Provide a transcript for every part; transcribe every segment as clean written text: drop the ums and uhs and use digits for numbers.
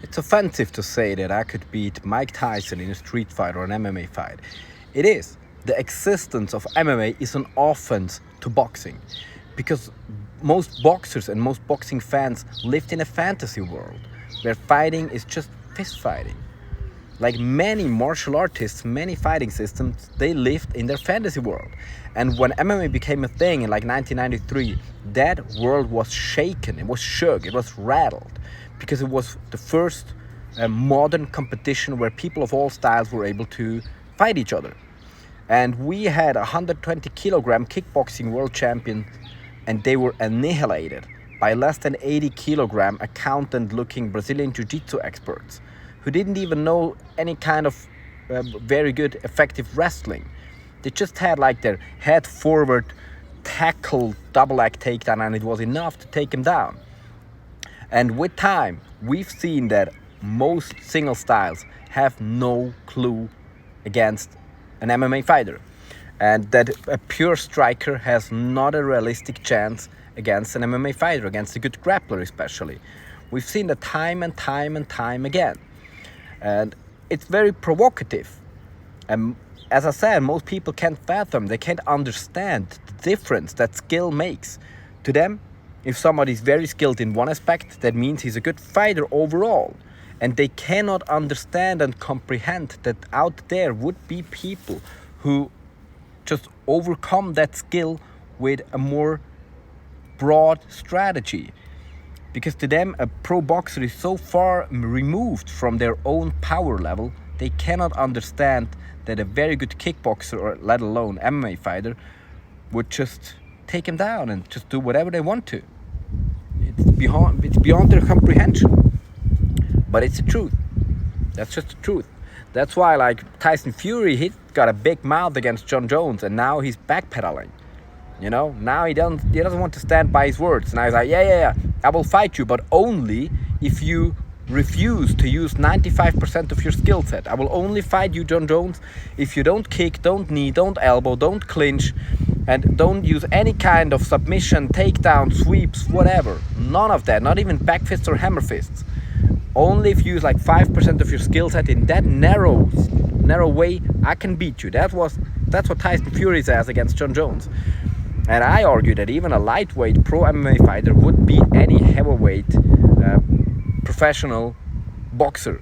It's offensive to say that I could beat Mike Tyson in a street fight or an MMA fight. It is. The existence of MMA is an offense to boxing because most boxers and most boxing fans lived in a fantasy world where fighting is just fist fighting. Like many martial artists, many fighting systems, they lived in their fantasy world. And when MMA became a thing in like 1993, that world was shaken, it was shook, it was rattled, because it was the first modern competition where people of all styles were able to fight each other. And we had a 120 kilogram kickboxing world champion, and they were annihilated by less than 80 kilogram accountant looking Brazilian jiu-jitsu experts who didn't even know any kind of very good effective wrestling. They just had like their head forward tackle double leg takedown, and it was enough to take him down. And with time, we've seen that most single styles have no clue against an MMA fighter, and that a pure striker has not a realistic chance against an MMA fighter, against a good grappler especially. We've seen that time and time and time again. And it's very provocative. And as I said, most people can't fathom, they can't understand the difference that skill makes. To them, if somebody is very skilled in one aspect, that means he's a good fighter overall. And they cannot understand and comprehend that out there would be people who just overcome that skill with a more broad strategy. Because to them, a pro boxer is so far removed from their own power level, they cannot understand that a very good kickboxer, or let alone MMA fighter, would just take him down and just do whatever they want to. It's beyond their comprehension. But it's the truth. That's just the truth. That's why, like Tyson Fury, he got a big mouth against Jon Jones, and now he's backpedaling. You know, now he doesn't want to stand by his words. Now he's like, yeah, I will fight you, but only if you refuse to use 95% of your skill set. I will only fight you, Jon Jones, if you don't kick, don't knee, don't elbow, don't clinch, and don't use any kind of submission, takedown, sweeps, whatever. None of that, not even back fists or hammer fists. Only if you use like 5% of your skill set in that narrow way, I can beat you. That's what Tyson Fury says against Jon Jones. And I argue that even a lightweight pro MMA fighter would beat any heavyweight professional boxer.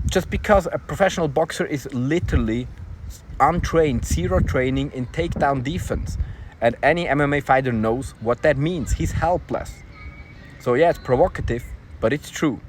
Just because a professional boxer is literally untrained, zero training in takedown defense. And any MMA fighter knows what that means. He's helpless. So yeah, it's provocative, but it's true.